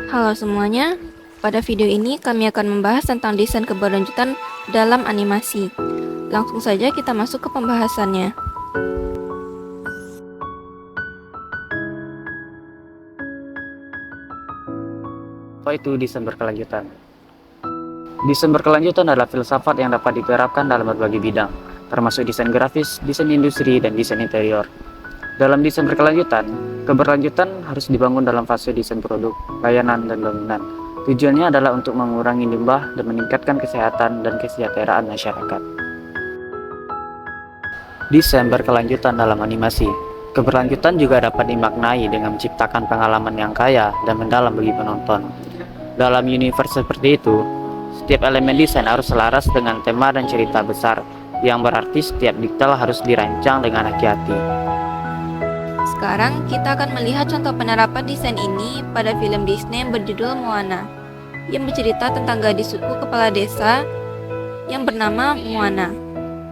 Halo semuanya, pada video ini kami akan membahas tentang desain keberlanjutan dalam animasi. Langsung saja kita masuk ke pembahasannya. Apa itu desain berkelanjutan? Desain berkelanjutan adalah filsafat yang dapat diterapkan dalam berbagai bidang, termasuk desain grafis, desain industri, dan desain interior. Dalam desain berkelanjutan, keberlanjutan harus dibangun dalam fase desain produk, layanan, dan bangunan. Tujuannya adalah untuk mengurangi limbah dan meningkatkan kesehatan dan kesejahteraan masyarakat. Desain berkelanjutan dalam animasi. Keberlanjutan juga dapat dimaknai dengan menciptakan pengalaman yang kaya dan mendalam bagi penonton. Dalam universe seperti itu, setiap elemen desain harus selaras dengan tema dan cerita besar, yang berarti setiap detail harus dirancang dengan hati-hati. Sekarang kita akan melihat contoh penerapan desain ini pada film Disney yang berjudul Moana, yang bercerita tentang gadis suku kepala desa yang bernama Moana.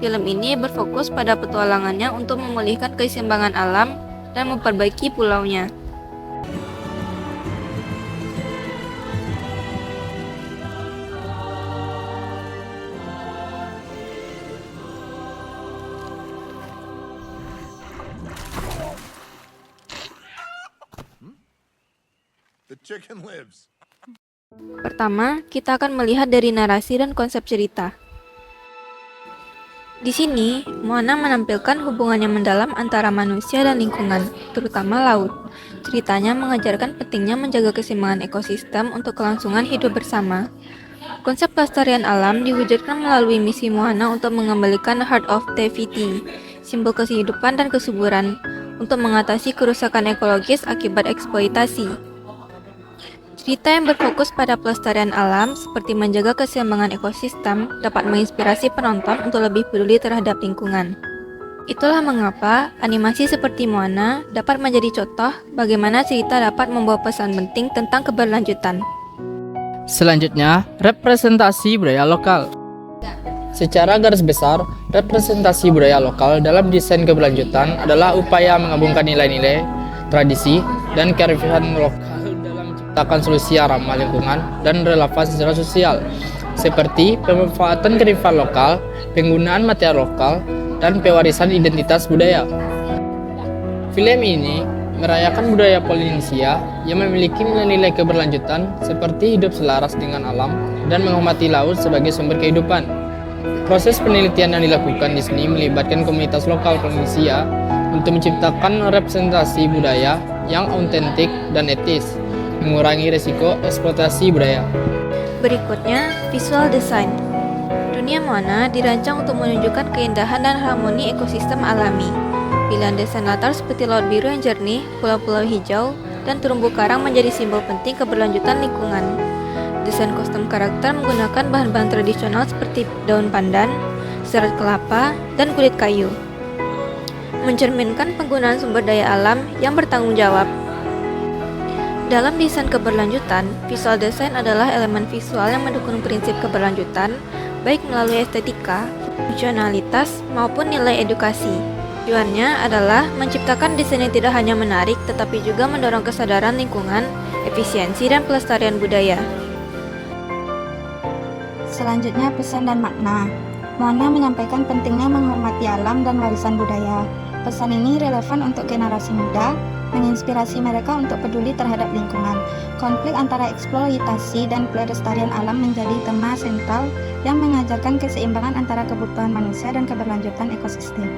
Film ini berfokus pada petualangannya untuk memulihkan keseimbangan alam dan memperbaiki pulaunya. The chicken lives. Pertama, kita akan melihat dari narasi dan konsep cerita. Di sini, Moana menampilkan hubungan yang mendalam antara manusia dan lingkungan, terutama laut. Ceritanya mengajarkan pentingnya menjaga keseimbangan ekosistem untuk kelangsungan hidup bersama. Konsep pelestarian alam diwujudkan melalui misi Moana untuk mengembalikan Heart of Tefiti, simbol kehidupan dan kesuburan, untuk mengatasi kerusakan ekologis akibat eksploitasi. Cerita yang berfokus pada pelestarian alam seperti menjaga keseimbangan ekosistem dapat menginspirasi penonton untuk lebih peduli terhadap lingkungan. Itulah mengapa animasi seperti Moana dapat menjadi contoh bagaimana cerita dapat membawa pesan penting tentang keberlanjutan. Selanjutnya, representasi budaya lokal. Secara garis besar, representasi budaya lokal dalam desain keberlanjutan adalah upaya menggabungkan nilai-nilai, tradisi, dan kearifan lokal dalam menciptakan solusi yang ramah lingkungan dan relevan secara sosial, seperti pemanfaatan kearifan lokal, penggunaan material lokal, dan pewarisan identitas budaya. Film ini merayakan budaya Polinesia yang memiliki nilai-nilai keberlanjutan seperti hidup selaras dengan alam dan menghormati laut sebagai sumber kehidupan. Proses penelitian yang dilakukan di sini melibatkan komunitas lokal Polinesia untuk menciptakan representasi budaya yang autentik dan etis, mengurangi risiko eksploitasi budaya. Berikutnya, visual design. Dunia Moana dirancang untuk menunjukkan keindahan dan harmoni ekosistem alami. Pilihan desain latar seperti laut biru yang jernih, pulau-pulau hijau, dan terumbu karang menjadi simbol penting keberlanjutan lingkungan. Desain kostum karakter menggunakan bahan-bahan tradisional seperti daun pandan, serat kelapa, dan kulit kayu, mencerminkan penggunaan sumber daya alam yang bertanggung jawab. Dalam desain keberlanjutan, visual design adalah elemen visual yang mendukung prinsip keberlanjutan, baik melalui estetika, fungsionalitas, maupun nilai edukasi. Tujuannya adalah menciptakan desain yang tidak hanya menarik, tetapi juga mendorong kesadaran lingkungan, efisiensi, dan pelestarian budaya. Selanjutnya, pesan dan makna. Moana menyampaikan pentingnya menghormati alam dan warisan budaya. Pesan ini relevan untuk generasi muda, menginspirasi mereka untuk peduli terhadap lingkungan. Konflik antara eksploitasi dan pelestarian alam menjadi tema sentral yang mengajarkan keseimbangan antara kebutuhan manusia dan keberlanjutan ekosistem.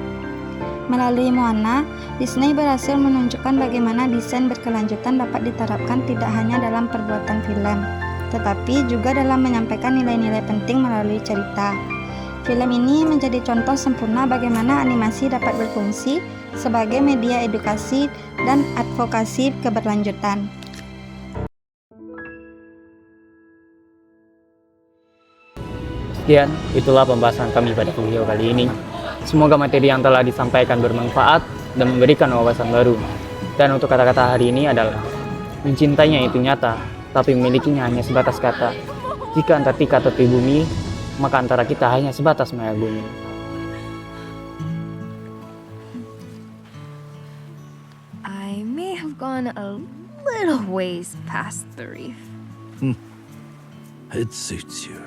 Melalui Moana, Disney berhasil menunjukkan bagaimana desain berkelanjutan dapat diterapkan tidak hanya dalam perbuatan film, tetapi juga dalam menyampaikan nilai-nilai penting melalui cerita. Film ini menjadi contoh sempurna bagaimana animasi dapat berfungsi sebagai media edukasi dan advokasi keberlanjutan. Sekian, itulah pembahasan kami pada video kali ini. Semoga materi yang telah disampaikan bermanfaat dan memberikan wawasan baru. Dan untuk kata-kata hari ini adalah, mencintainya itu nyata, tapi memilikinya hanya sebatas kata. Jika Antartika tepi bumi, maka antara kita hanya sebatas maya bumi. I may have gone a little ways past the reef. It suits you.